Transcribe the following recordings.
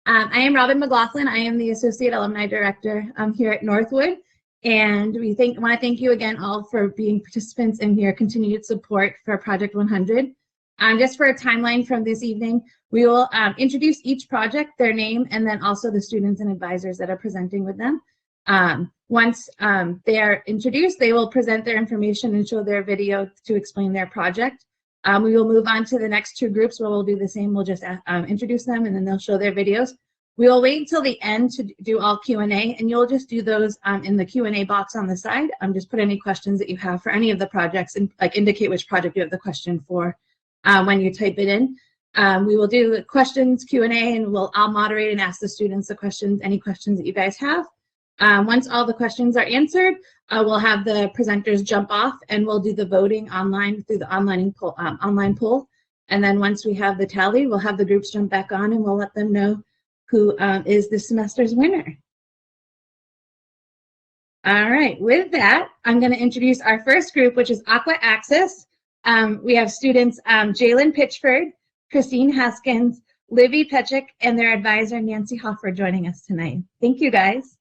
I am Robin McLaughlin. I am the Associate Alumni Director here at Northwood. And we want to thank you again all for being participants in your continued support for Project 100. Just for a timeline from this evening, we will introduce each project, their name, and then also the students and advisors that are presenting with them. Once they are introduced, they will present their information and show their video to explain their project. We will move on to the next two groups where we'll do the same. We'll just introduce them and then they'll show their videos. We will wait until the end to do all Q&A, and you'll just do those in the Q&A box on the side. Just put any questions that you have for any of the projects and indicate which project you have the question for when you type it in. We will do questions, Q&A, and I'll moderate and ask the students the questions, any questions that you guys have. Once all the questions are answered, we'll have the presenters jump off and we'll do the voting online through the online poll. And then once we have the tally, we'll have the groups jump back on and we'll let them know who is this semester's winner. All right, with that, I'm going to introduce our first group, which is Aqua Access. We have students Jalen Pitchford, Christine Haskins, Livy Petchik, and their advisor, Nancy Hoffer, joining us tonight. Thank you, guys.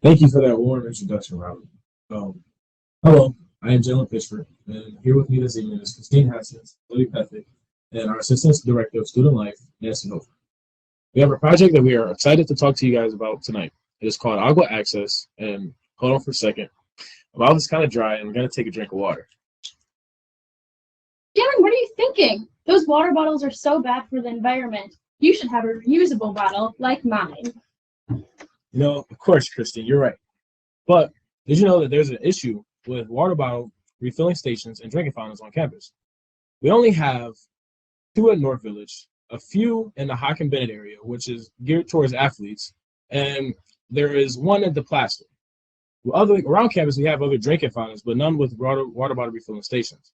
Thank you for that warm introduction, Robin. Hello, I am Jalen Pitchford, and here with me this evening is Christine Haskins, Livy Petchik, and our Assistant Director of Student Life, Nancy Hoffer. We have a project that we are excited to talk to you guys about tonight. It is called Aqua Access, and hold on for a second. My mouth is kind of dry, and I'm going to take a drink of water. Jalen, what are you thinking? Those water bottles are so bad for the environment. You should have a reusable bottle like mine. You know, of course, Christine, you're right. But did you know that there's an issue with water bottle refilling stations and drinking fountains on campus? We only have 2 at North Village, a few in the Haken Bennett area, which is geared towards athletes, and there is 1 at the Plaster. Around campus, we have other drinking fountains, but none with water bottle refilling stations.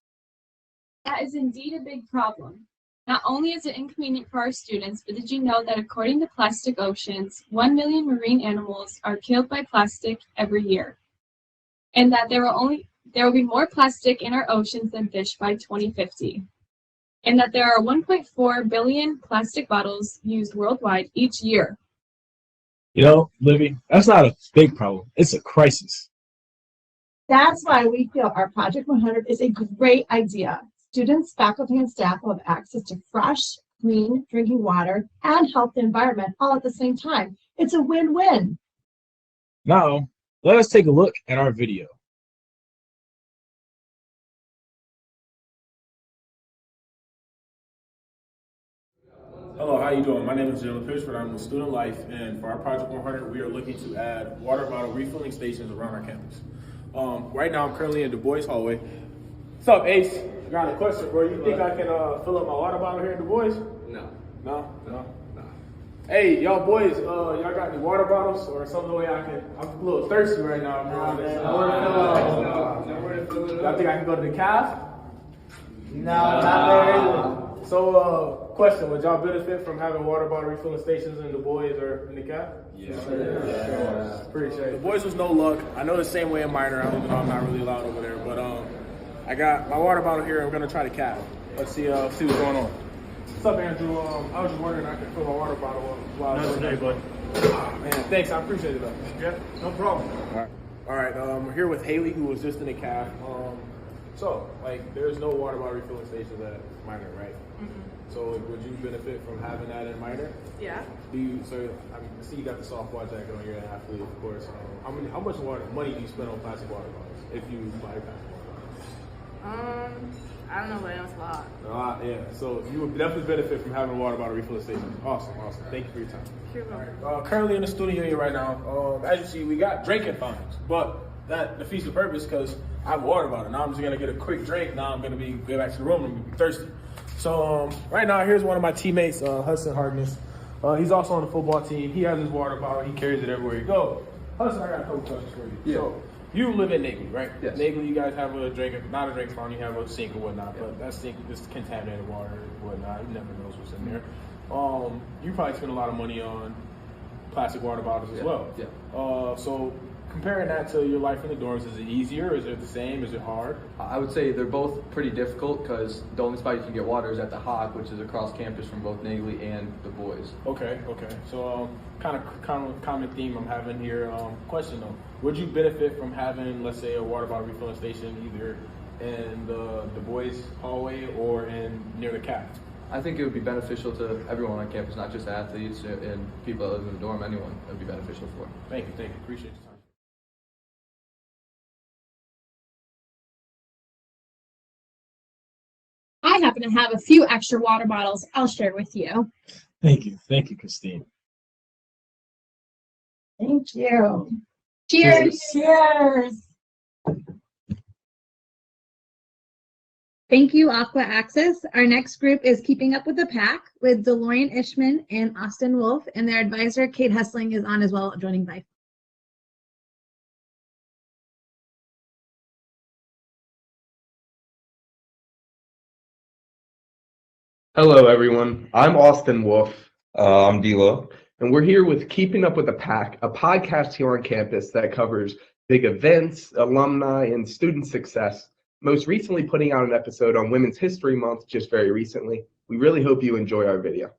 That is indeed a big problem. Not only is it inconvenient for our students, but did you know that according to Plastic Oceans, 1 million marine animals are killed by plastic every year? And that there will be more plastic in our oceans than fish by 2050. And that there are 1.4 billion plastic bottles used worldwide each year. You know, Livy, that's not a big problem. It's a crisis. That's why we feel our Project 100 is a great idea. Students, faculty, and staff will have access to fresh, clean drinking water and help the environment all at the same time. It's a win-win. Now, let us take a look at our video. Hello, how you doing? My name is Jalen Pitchford. I'm with Student Life, and for our Project 100, we are looking to add water bottle refilling stations around our campus. Right now, I'm currently in Du Bois hallway. What's up, Ace? I got a question, bro. You think I can fill up my water bottle here in Du Bois? No. Hey, y'all boys, y'all got any water bottles or some way I'm a little thirsty right now, bro. Y'all think I can go to the calf? No, not there. So, question, would y'all benefit from having water bottle refilling stations in Du Bois or in the calf? Yeah. Appreciate it. Du Bois was no luck. I know the same way in Minor. I don't know, I'm not really allowed over there, but I got my water bottle here. We're gonna try the calf. Let's see what's going on. What's up, Andrew? I was just wondering if I could fill my water bottle while I was Okay, bud. Man, thanks. I appreciate it, though. Yeah, no problem. All right. We're here with Haley, who was just in the calf. So, there's no water bottle refilling stations at Minor, right? Mm-hmm. So, would you benefit from having that in Minor? Yeah. I see you got the softball jacket on. You're an athlete, of course. How much money do you spend on plastic water bottles if you buy plastic water bottles? I don't know, but it's a lot. Yeah. So you would definitely benefit from having a water bottle refilling station. Awesome. Thank you for your time. Sure. Right. Currently in the studio here right now, as you see, we got drinking fountains, but that defeats the purpose because I have a water bottle. Now I'm just gonna get a quick drink. Now I'm gonna go back to the room and be thirsty. So right now, here's one of my teammates, Hudson Harkness. He's also on the football team. He has his water bottle. He carries it everywhere he goes. Hudson, I got a couple questions for you. Yeah. So, you live in Nagley, right? Yes. Nagley, you guys have not a drink fountain, you have a sink or whatnot, but that sink is contaminated water or whatnot. You never knows what's in there. You probably spend a lot of money on plastic water bottles as well. Yeah. So Comparing that to your life in the dorms, is it easier? Is it the same? Is it hard? I would say they're both pretty difficult because the only spot you can get water is at the Hawk, which is across campus from both Nagley and Du Bois. Okay. So kind of common theme I'm having here. Question though, would you benefit from having, let's say, a water bottle refilling station either in the Du Bois hallway or near the CAP? I think it would be beneficial to everyone on campus, not just athletes and people that live in the dorm. Anyone it would be beneficial for. Thank you. Appreciate your time. I happen to have a few extra water bottles I'll share with you. Thank you, Christine. Thank you. Cheers. Cheers. Thank you, Aqua Access. Our next group is Keeping Up with the Pack with DeLorean Ishman and Austin Wolf, and their advisor, Kate Hessling, is on as well, joining by. Hello, everyone. I'm Austin Wolf. I'm D'Lo, and we're here with Keeping Up with the Pack, a podcast here on campus that covers big events, alumni, and student success. Most recently putting out an episode on Women's History Month just very recently. We really hope you enjoy our video.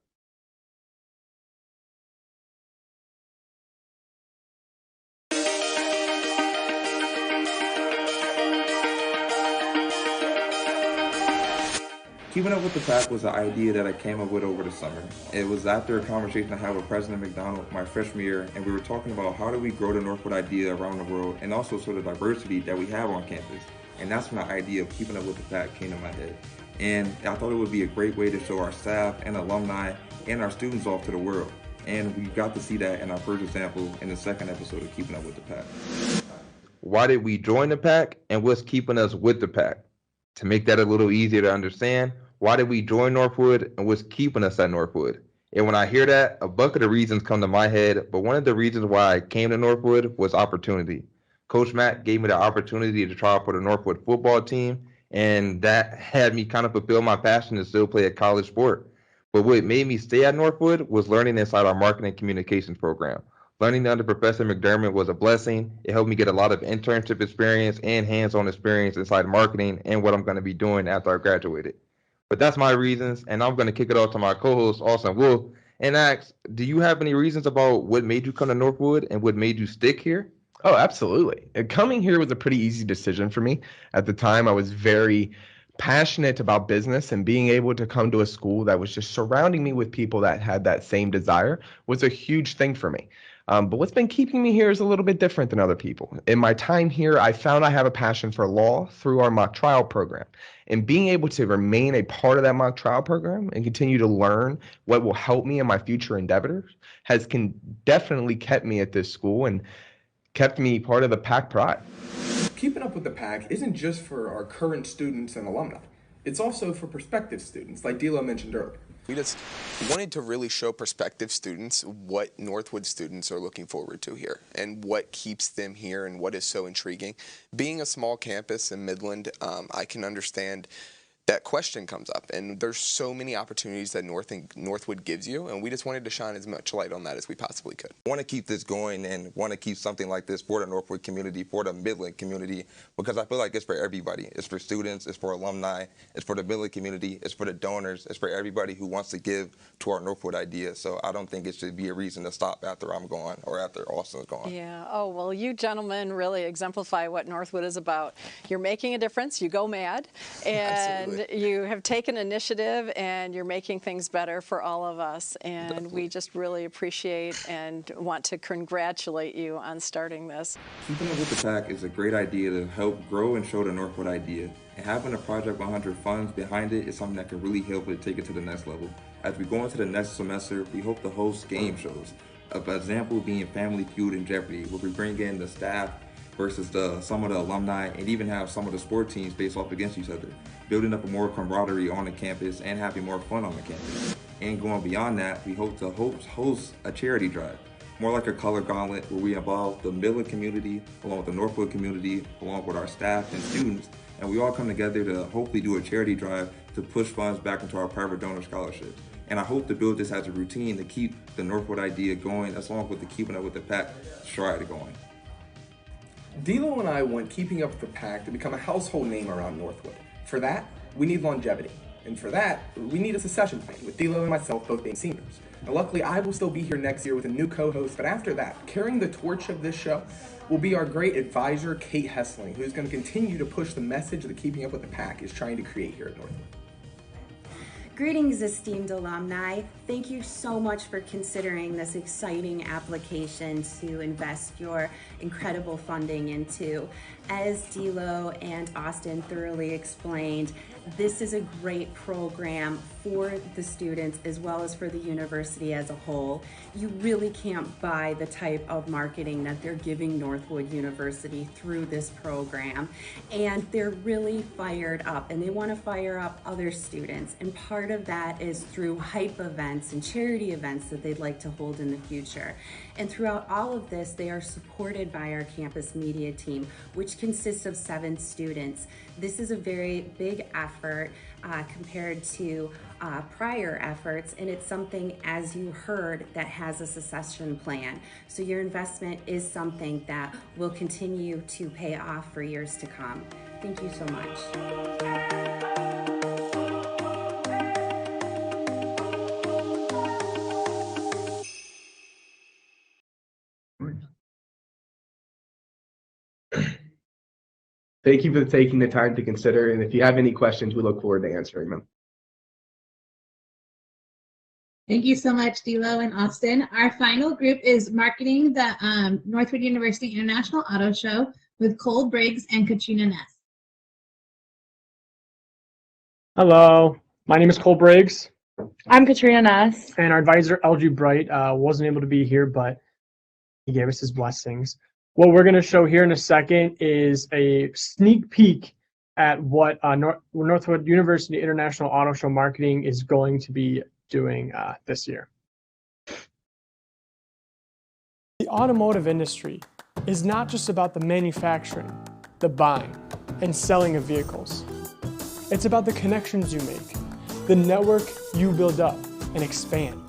Keeping Up with the Pack was an idea that I came up with over the summer. It was after a conversation I had with President McDonald my freshman year, and we were talking about how do we grow the Northwood idea around the world and also sort of diversity that we have on campus. And that's when the idea of Keeping Up with the Pack came to my head. And I thought it would be a great way to show our staff and alumni and our students off to the world. And we got to see that in our first example in the second episode of Keeping Up with the Pack. Why did we join the pack, and what's keeping us with the pack? To make that a little easier to understand, why did we join Northwood and what's keeping us at Northwood? And when I hear that, a bucket of reasons come to my head, but one of the reasons why I came to Northwood was opportunity. Coach Matt gave me the opportunity to try out for the Northwood football team, and that had me kind of fulfill my passion to still play a college sport. But what made me stay at Northwood was learning inside our marketing communications program. Learning under Professor McDermott was a blessing. It helped me get a lot of internship experience and hands-on experience inside marketing and what I'm going to be doing after I graduated. But that's my reasons, and I'm going to kick it off to my co-host, Austin Wolf, and ask, do you have any reasons about what made you come to Northwood and what made you stick here? Oh, absolutely. Coming here was a pretty easy decision for me. At the time, I was very passionate about business, and being able to come to a school that was just surrounding me with people that had that same desire was a huge thing for me. But what's been keeping me here is a little bit different than other people. In my time here, I found I have a passion for law through our mock trial program. And being able to remain a part of that mock trial program and continue to learn what will help me in my future endeavors has definitely kept me at this school and kept me part of the pack pride. Keeping Up with the Pack isn't just for our current students and alumni. It's also for prospective students, like D'Lo mentioned earlier. We just wanted to really show prospective students what Northwood students are looking forward to here and what keeps them here and what is so intriguing. Being a small campus in Midland, I can understand that question comes up, and there's so many opportunities that Northwood gives you, and we just wanted to shine as much light on that as we possibly could. I want to keep this going and want to keep something like this for the Northwood community, for the Midland community, because I feel like it's for everybody. It's for students, it's for alumni, it's for the Midland community, it's for the donors, it's for everybody who wants to give to our Northwood idea. So I don't think it should be a reason to stop after I'm gone or after Austin's gone. Yeah, oh, well, you gentlemen really exemplify what Northwood is about. You're making a difference, you go mad, and you have taken initiative, and you're making things better for all of us, and Definitely. We just really appreciate and want to congratulate you on starting this. Keeping Up with the Pack is a great idea to help grow and show the Northwood idea, and having a Project 100 funds behind it is something that can really help it take it to the next level. As we go into the next semester, we hope to host game shows. An example being Family Feud and Jeopardy, where we bring in the staff versus some of the alumni, and even have some of the sport teams face off against each other, building up a more camaraderie on the campus and having more fun on the campus. And going beyond that, we hope to host a charity drive, more like a color gauntlet, where we involve the Midland community along with the Northwood community, along with our staff and students, and we all come together to hopefully do a charity drive to push funds back into our private donor scholarships. And I hope to build this as a routine to keep the Northwood idea going, as long with the Keeping Up with the Pack stride going. D'Lo and I want Keeping Up with the Pack to become a household name around Northwood. For that, we need longevity. And for that, we need a succession plan, with D'Lo and myself both being seniors. Now, luckily, I will still be here next year with a new co-host, but after that, carrying the torch of this show will be our great advisor, Kate Hessling, who's going to continue to push the message that Keeping Up with the Pack is trying to create here at Northwood. Greetings, esteemed alumni. Thank you so much for considering this exciting application to invest your incredible funding into. As D'Lo and Austin thoroughly explained, this is a great program for the students as well as for the university as a whole. You really can't buy the type of marketing that they're giving Northwood University through this program. And they're really fired up, and they want to fire up other students. And part of that is through hype events and charity events that they'd like to hold in the future. And throughout all of this, they are supported by our campus media team, which consists of 7 students. This is a very big effort compared to prior efforts, and it's something, as you heard, that has a succession plan. So your investment is something that will continue to pay off for years to come. Thank you so much. Thank you for taking the time to consider, and if you have any questions, we look forward to answering them. Thank you so much, D'Lo and Austin. Our final group is marketing the Northwood University International Auto Show with Cole Briggs and Katrina Ness. Hello, my name is Cole Briggs. I'm Katrina Ness. And our advisor, LG Bright, wasn't able to be here, but he gave us his blessings. What we're going to show here in a second is a sneak peek at what Northwood University International Auto Show marketing is going to be doing this year. The automotive industry is not just about the manufacturing, the buying, and selling of vehicles. It's about the connections you make, the network you build up and expand.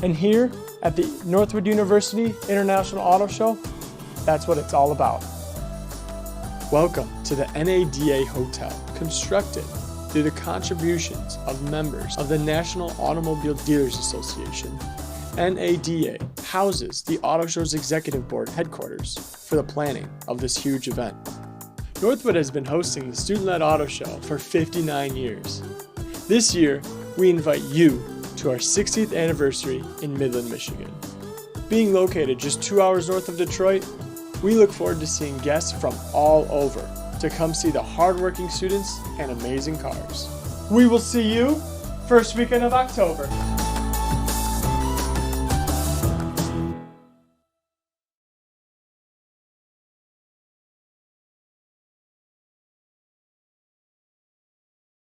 And here at the Northwood University International Auto Show, that's what it's all about. Welcome to the NADA Hotel, constructed through the contributions of members of the National Automobile Dealers Association. NADA houses the Auto Show's Executive Board headquarters for the planning of this huge event. Northwood has been hosting the Student-Led Auto Show for 59 years. This year, we invite you to our 60th anniversary in Midland, Michigan. Being located just 2 hours north of Detroit, we look forward to seeing guests from all over to come see the hardworking students and amazing cars. We will see you first weekend of October.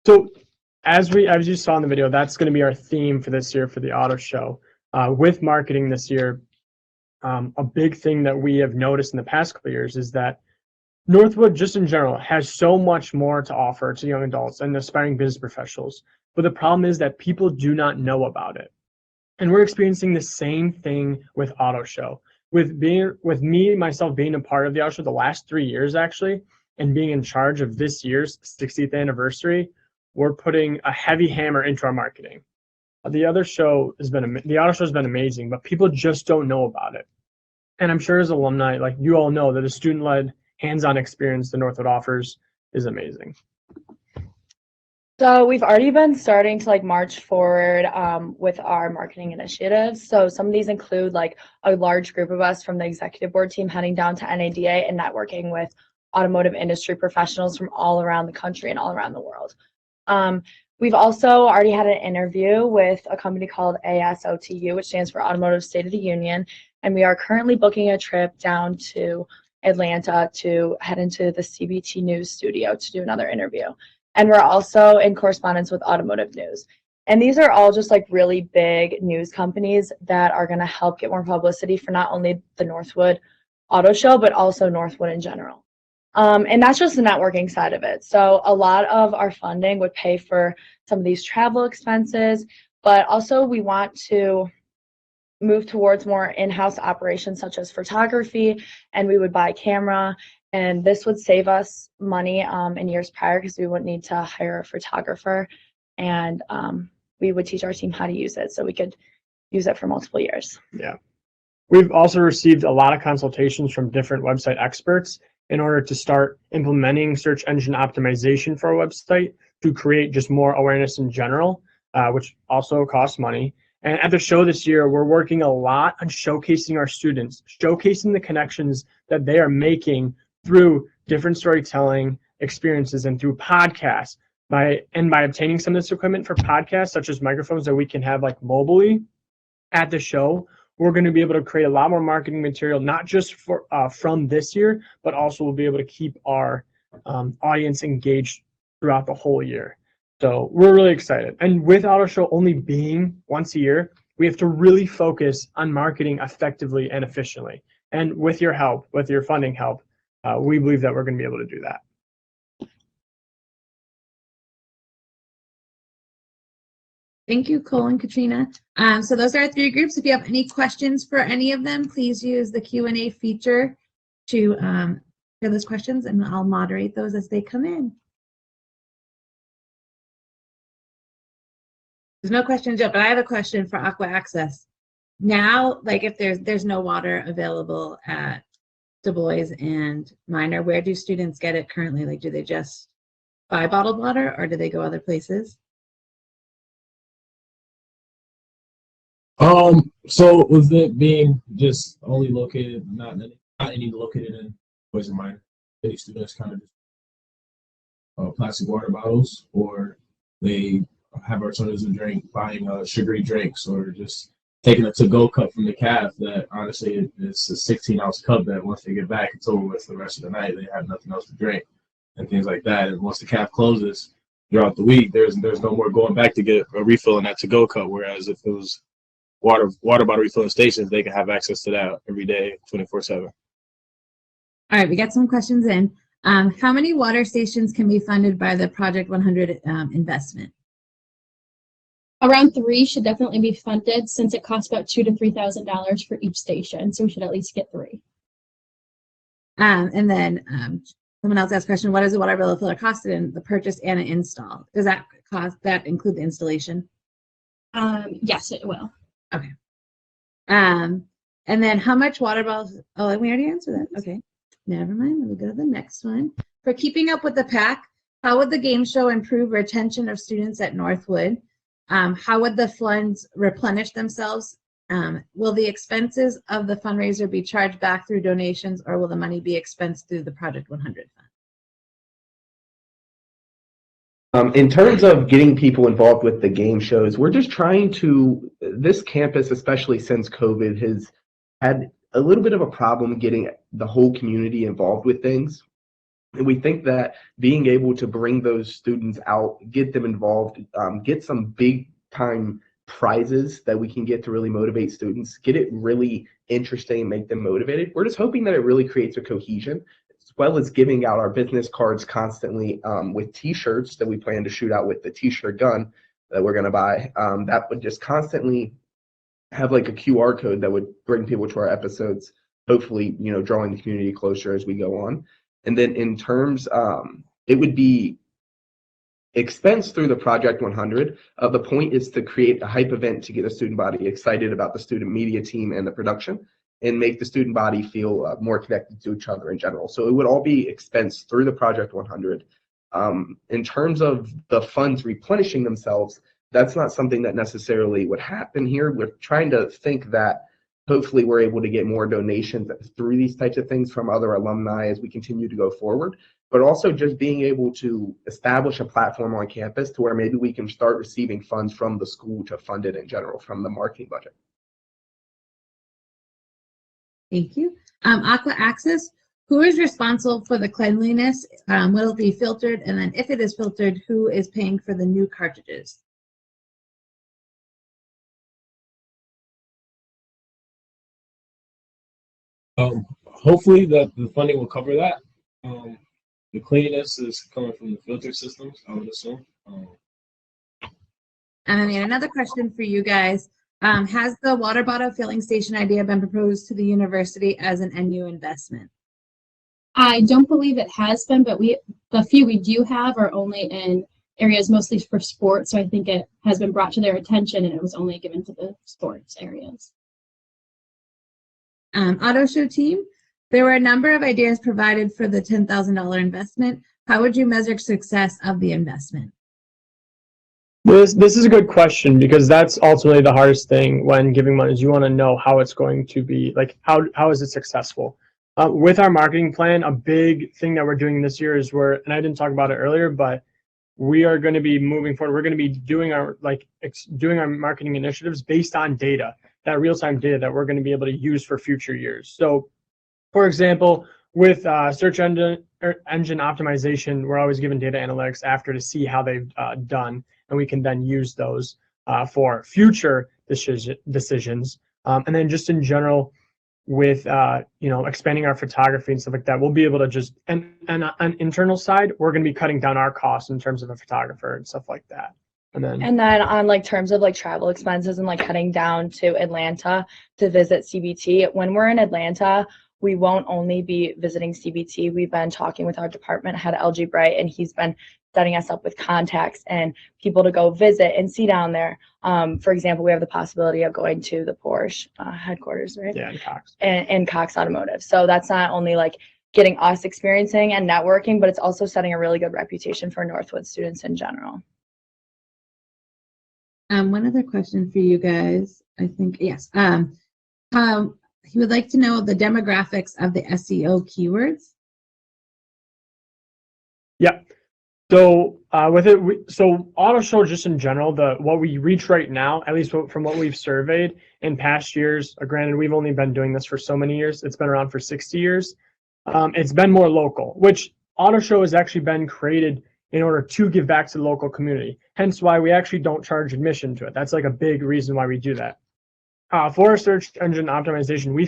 So as you saw in the video, that's going to be our theme for this year for the auto show. With marketing this year, a big thing that we have noticed in the past couple of years is that Northwood, just in general, has so much more to offer to young adults and aspiring business professionals. But the problem is that people do not know about it. And we're experiencing the same thing with Auto Show. With me, myself being a part of the Auto Show the last 3 years, actually, and being in charge of this year's 60th anniversary, we're putting a heavy hammer into our marketing. The Auto Show has been amazing, but people just don't know about it. And I'm sure as alumni, like you all know, that a student-led, hands-on experience the Northwood offers is amazing. So we've already been starting to march forward with our marketing initiatives. So some of these include a large group of us from the executive board team heading down to NADA and networking with automotive industry professionals from all around the country and all around the world. We've also already had an interview with a company called ASOTU, which stands for Automotive State of the Union, and we are currently booking a trip down to Atlanta to head into the CBT News studio to do another interview. And we're also in correspondence with Automotive News. And these are all just really big news companies that are going to help get more publicity for not only the Northwood Auto Show, but also Northwood in general. And that's just the networking side of it. So a lot of our funding would pay for some of these travel expenses, but also we want to move towards more in-house operations such as photography, and we would buy a camera, and this would save us money in years prior because we wouldn't need to hire a photographer, and we would teach our team how to use it so we could use it for multiple years. Yeah. We've also received a lot of consultations from different website experts in order to start implementing search engine optimization for our website to create just more awareness in general, which also costs money. And at the show this year, we're working a lot on showcasing our students, showcasing the connections that they are making through different storytelling experiences and through podcasts. By obtaining some of this equipment for podcasts, such as microphones that we can have like mobily at the show, we're going to be able to create a lot more marketing material, not just for from this year, but also we'll be able to keep our audience engaged throughout the whole year. So we're really excited. And with Auto Show only being once a year, we have to really focus on marketing effectively and efficiently. And with your help, with your funding help, we believe that we're going to be able to do that. Thank you, Cole and Katrina. So those are our three groups. If you have any questions for any of them, please use the Q&A feature to hear those questions, and I'll moderate those as they come in. There's no questions yet, but I have a question for Aqua Access. Now, like if there's no water available at Du Bois and Minor, where do students get it currently? Like, do they just buy bottled water, or do they go other places? So with it being just only located, not any located in Boys and Minor, many students kind of just plastic water bottles, or they have alternatives to drink, buying sugary drinks, or just taking a to-go cup from the caf that honestly it's a 16-ounce cup that once they get back, it's over with the rest of the night. They have nothing else to drink and things like that. And once the caf closes throughout the week, there's no more going back to get a refill in that to-go cup. Whereas if it was water bottle refilling stations, they can have access to that every day, 24/7. All right, we got some questions in. How many water stations can be funded by the Project 100 investment? Around 3 should definitely be funded, since it costs about $2,000 to $3,000 for each station. So we should at least get 3. And then someone else asked a question: what does a water bill filler cost in the purchase and an install? Does that include the installation? Yes, it will. Okay. And then how much water bottles? Oh, we already answered that. Okay. Never mind. Let me go to the next one. For keeping up with the pack, how would the game show improve retention of students at Northwood? How would the funds replenish themselves? Will the expenses of the fundraiser be charged back through donations, or will the money be expensed through the Project 100 fund? In terms of getting people involved with the game shows, we're just trying to, this campus, especially since COVID, has had a little bit of a problem getting the whole community involved with things. And we think that being able to bring those students out, get them involved, get some big time prizes that we can get to really motivate students, get it really interesting and make them motivated. We're just hoping that it really creates a cohesion, as well as giving out our business cards constantly with t-shirts that we plan to shoot out with the t-shirt gun that we're going to buy. That would just constantly have like a QR code that would bring people to our episodes, hopefully, drawing the community closer as we go on. And then in terms, it would be expensed through the Project 100. The point is to create a hype event to get the student body excited about the student media team and the production, and make the student body feel more connected to each other in general. So it would all be expensed through the Project 100. In terms of the funds replenishing themselves, that's not something that necessarily would happen here. We're trying to think that hopefully we're able to get more donations through these types of things from other alumni as we continue to go forward, but also just being able to establish a platform on campus to where maybe we can start receiving funds from the school to fund it in general from the marketing budget. Thank you. Aqua Access, who is responsible for the cleanliness? Will it be filtered? And then if it is filtered, who is paying for the new cartridges? Hopefully that the funding will cover that. The cleanliness is coming from the filter systems, I would assume. And then another question for you guys. Has the water bottle filling station idea been proposed to the university as an NU investment? I don't believe it has been, but the few we do have are only in areas mostly for sports. So I think it has been brought to their attention and it was only given to the sports areas. Auto show team, there were a number of ideas provided for the $10,000 investment. How would you measure success of the investment? This is a good question because that's ultimately the hardest thing when giving money is you want to know how it's going to be, like how is it successful? With our marketing plan, a big thing that we're doing this year is and I didn't talk about it earlier, but we are going to be moving forward. We're going to be doing our marketing initiatives based on data, that real-time data that we're going to be able to use for future years. So, for example, with search engine optimization, we're always given data analytics after to see how they've done, and we can then use those for future decisions. And then just in general, with expanding our photography and stuff like that, we'll be able to just and on internal side, we're going to be cutting down our costs in terms of a photographer and stuff like that. And then on like terms of like travel expenses and like heading down to Atlanta to visit CBT, when we're in Atlanta, we won't only be visiting CBT. We've been talking with our department head, LG Bright, and he's been setting us up with contacts and people to go visit and see down there. For example, we have the possibility of going to the Porsche headquarters, right? Yeah, and Cox. And Cox Automotive. So that's not only like getting us experiencing and networking, but it's also setting a really good reputation for Northwood students in general. One other question for you guys, I think, yes. He would like to know the demographics of the SEO keywords. Yeah. So so auto show just in general, what we reach right now, at least from what we've surveyed in past years, granted we've only been doing this for so many years, it's been around for 60 years. It's been more local, which auto show has actually been created in order to give back to the local community. Hence why we actually don't charge admission to it. That's like a big reason why we do that. For search engine optimization,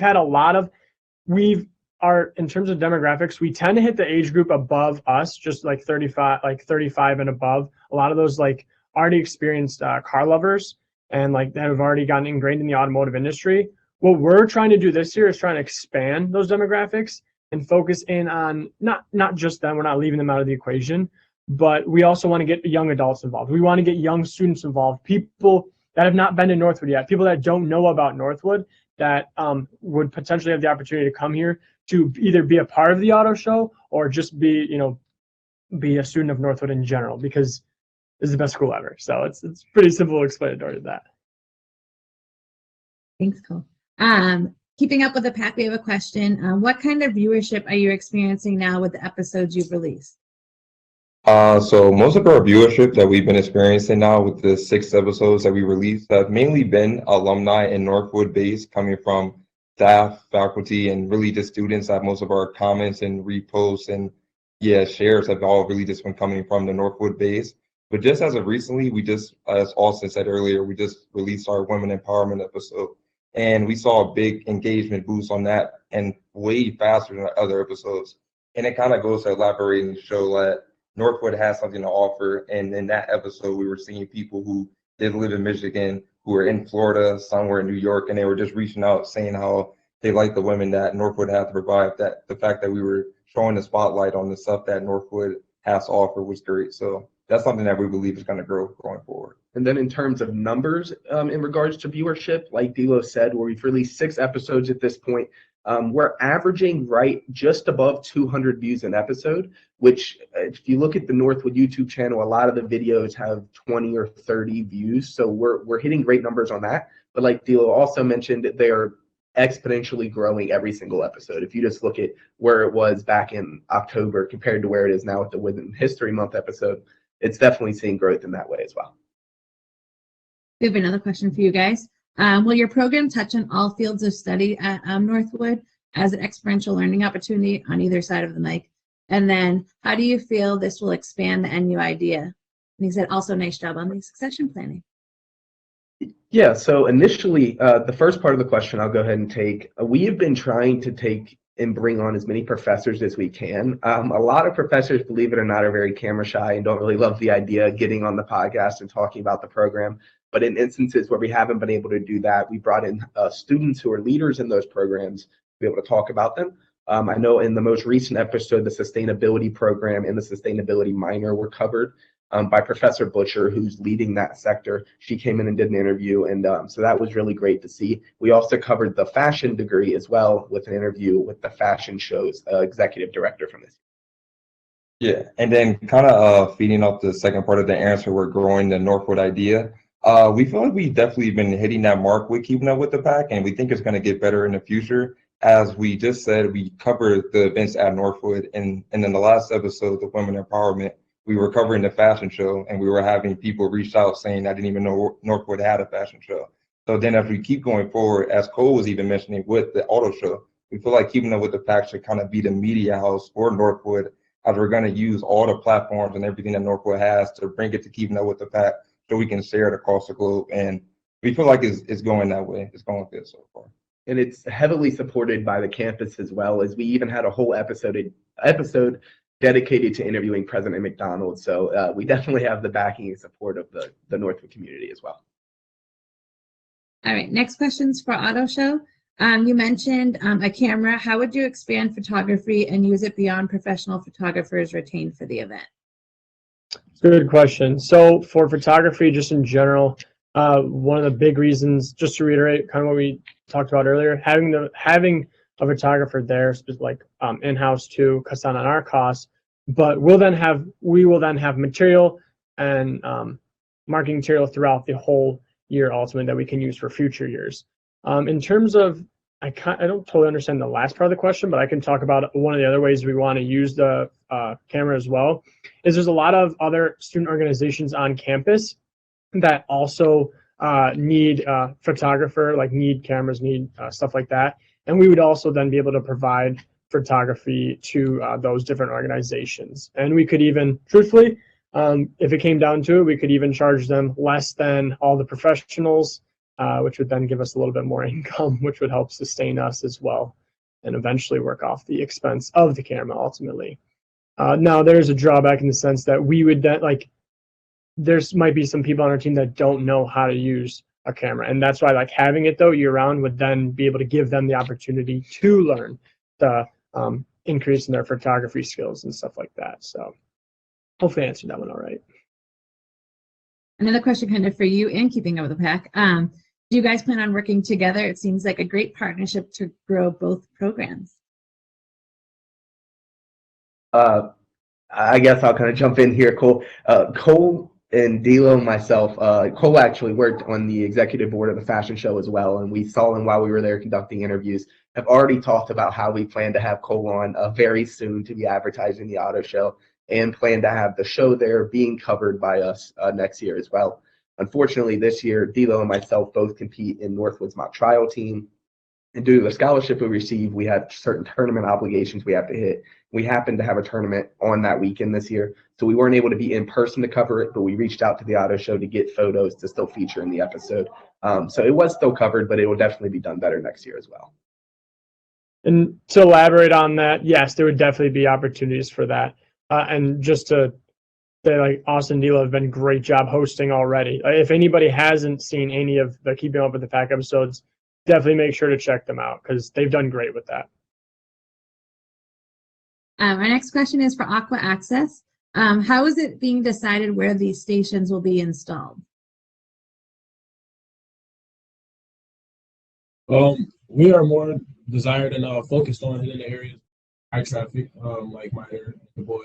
in terms of demographics, we tend to hit the age group above us, just like 35 and above. A lot of those like already experienced car lovers and like that have already gotten ingrained in the automotive industry. What we're trying to do this year is trying to expand those demographics and focus in on not just them. We're not leaving them out of the equation, but we also want to get young adults involved. We want to get young students involved, people that have not been to Northwood yet, people that don't know about Northwood that would potentially have the opportunity to come here to either be a part of the auto show or just be a student of Northwood in general, because this is the best school ever. So it's pretty simple explanatory to that. Thanks, Cole. Keeping up with the pack, we have a question. What kind of viewership are you experiencing now with the episodes you've released? So most of our viewership that we've been experiencing now with the 6 episodes that we released have mainly been alumni and Northwood based, coming from staff, faculty, and really just students. That most of our comments and reposts and shares have all really just been coming from the Northwood base. But just as of recently, as Austin said earlier, we just released our women empowerment episode, and we saw a big engagement boost on that and way faster than other episodes. And it kind of goes to elaborate and show that Northwood has something to offer. And in that episode, we were seeing people who did live in Michigan, who were in Florida, some were in New York, and they were just reaching out saying how they like the women that Northwood had to provide. That the fact that we were showing the spotlight on the stuff that Northwood has to offer was great. So that's something that we believe is going to grow going forward. And then in terms of numbers, in regards to viewership, like Dilo said, where we've released 6 episodes at this point, we're averaging just above 200 views an episode, which if you look at the Northwood YouTube channel, a lot of the videos have 20 or 30 views. So we're hitting great numbers on that. But like Dilo also mentioned, they are exponentially growing every single episode. If you just look at where it was back in October compared to where it is now with the Women History Month episode, it's definitely seeing growth in that way as well. We have another question for you guys. Will your program touch on all fields of study at Northwood as an experiential learning opportunity on either side of the mic? And then how do you feel this will expand the NU idea? And he said, also nice job on the succession planning. Yeah, so initially, the first part of the question I'll go ahead and take. We have been trying to take and bring on as many professors as we can. A lot of professors, believe it or not, are very camera shy and don't really love the idea of getting on the podcast and talking about the program. But in instances where we haven't been able to do that, we brought in students who are leaders in those programs to be able to talk about them. I know in the most recent episode, the sustainability program and the sustainability minor were covered by Professor Butcher, who's leading that sector. She came in and did an interview, and so that was really great to see. We also covered the fashion degree as well with an interview with the fashion show's executive director from this. Yeah, and then kind of feeding off the second part of the answer, we're growing the Northwood idea. We feel like we've definitely been hitting that mark with keeping up with the pack, and we think it's going to get better in the future. As we just said, we covered the events at Northwood, and in the last episode, the Women Empowerment, we were covering the fashion show, and we were having people reach out saying, I didn't even know Northwood had a fashion show. So then as we keep going forward, as Cole was even mentioning with the auto show, we feel like keeping up with the pack should kind of be the media house for Northwood, as we're going to use all the platforms and everything that Northwood has to bring it to keeping up with the pack so we can share it across the globe. And we feel like it's going that way. It's going good so far. And it's heavily supported by the campus as well, as we even had a whole episode dedicated to interviewing President McDonald. So we definitely have the backing and support of the Northwood community as well. All right, next question's for Auto Show. You mentioned a camera. How would you expand photography and use it beyond professional photographers retained for the event? Good question. So for photography, just in general, one of the big reasons, just to reiterate kind of what we talked about earlier, having a photographer there, like in-house to cut down on our costs, but we will then have material and marketing material throughout the whole year ultimately that we can use for future years. In terms of, I don't totally understand the last part of the question, but I can talk about one of the other ways we want to use the camera as well. Is there's a lot of other student organizations on campus that also need photographer, like need cameras, need stuff like that. And we would also then be able to provide photography to those different organizations. And we could even, truthfully, if it came down to it, we could even charge them less than all the professionals, which would then give us a little bit more income, which would help sustain us as well, and eventually work off the expense of the camera ultimately. Now, there's a drawback in the sense that we would then, like, there's might be some people on our team that don't know how to use a camera, and that's why like having it though year round would then be able to give them the opportunity to learn the increase in their photography skills and stuff like that. So hopefully I answered that one all right. Another question kind of for you and keeping up with the pack. Do you guys plan on working together? It seems like a great partnership to grow both programs. I guess I'll kind of jump in here, Cole. Cole and Dilo and myself, Cole actually worked on the executive board of the fashion show as well, and we saw him while we were there conducting interviews. Have already talked about how we plan to have Cole on very soon to be advertising the auto show, and plan to have the show there being covered by us next year as well. Unfortunately, this year, Dilo and myself both compete in Northwood's mock trial team. And due to the scholarship we received, we had certain tournament obligations we have to hit. We happened to have a tournament on that weekend this year, so we weren't able to be in person to cover it, but we reached out to the auto show to get photos to still feature in the episode. So it was still covered, but it will definitely be done better next year as well. And to elaborate on that, yes, there would definitely be opportunities for that. And just to say, like, Austin and Dilo have been great job hosting already. If anybody hasn't seen any of the Keeping Up with the Pack episodes, definitely make sure to check them out because they've done great with that. Our next question is for Aqua Access. How is it being decided where these stations will be installed? We are more desired and focused on hitting the areas high traffic, like Minor, the boys,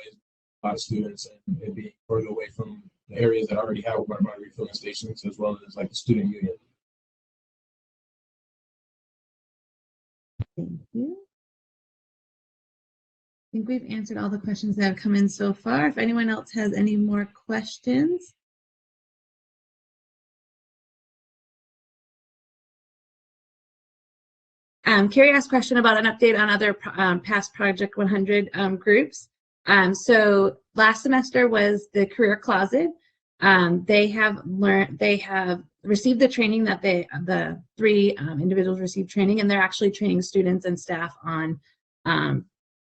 a lot of students, and it being further away from the areas that already have water bottle refilling stations, as well as like the student union. Thank you. I think we've answered all the questions that have come in so far. If anyone else has any more questions. Carrie asked a question about an update on other past Project 100 groups. So last semester was the Career Closet. They have received the training that the three individuals received training, and they're actually training students and staff on.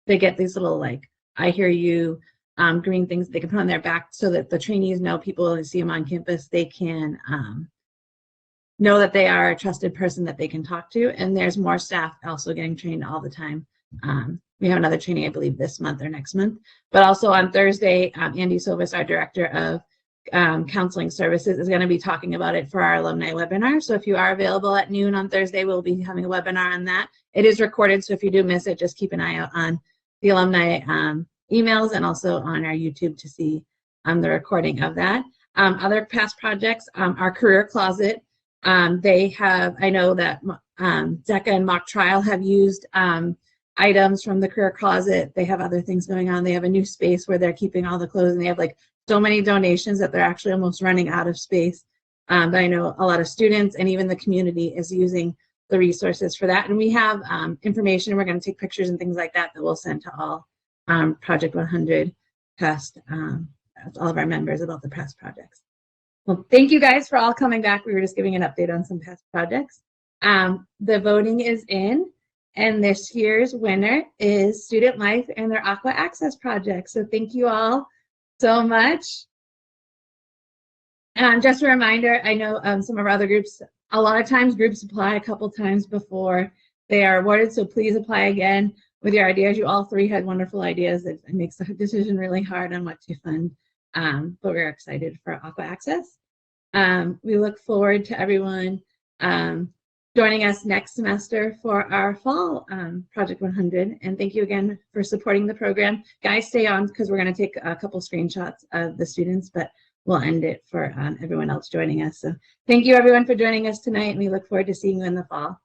They get these little like I hear you green things they can put on their back so that the trainees know people who see them on campus they can know that they are a trusted person that they can talk to. And there's more staff also getting trained all the time. We have another training, I believe, this month or next month. But also on Thursday, Andy Silvis, our director of counseling services, is going to be talking about it for our alumni webinar. So if you are available at noon on Thursday, we'll be having a webinar on that. It is recorded, so if you do miss it, just keep an eye out on the alumni emails and also on our YouTube to see the recording of that. Other past projects, our career closet. They have, I know that DECA and Mock Trial have used items from the career closet. They have other things going on. They have a new space where they're keeping all the clothes, and they have like so many donations that they're actually almost running out of space. But I know a lot of students and even the community is using the resources for that. And we have information. We're going to take pictures and things like that that we'll send to all Project 100 past, all of our members about the past projects. Well, thank you guys for all coming back. We were just giving an update on some past projects. The voting is in, and this year's winner is Student Life and their Aqua Access project. So thank you all so much. Just a reminder, I know some of our other groups, a lot of times groups apply a couple times before they are awarded, so please apply again with your ideas. You all three had wonderful ideas. It makes the decision really hard on what to fund, but we're excited for Aqua Access. We look forward to everyone joining us next semester for our fall Project 100. And thank you again for supporting the program. Guys, stay on because we're going to take a couple screenshots of the students, but we'll end it for everyone else joining us. So thank you everyone for joining us tonight, and we look forward to seeing you in the fall.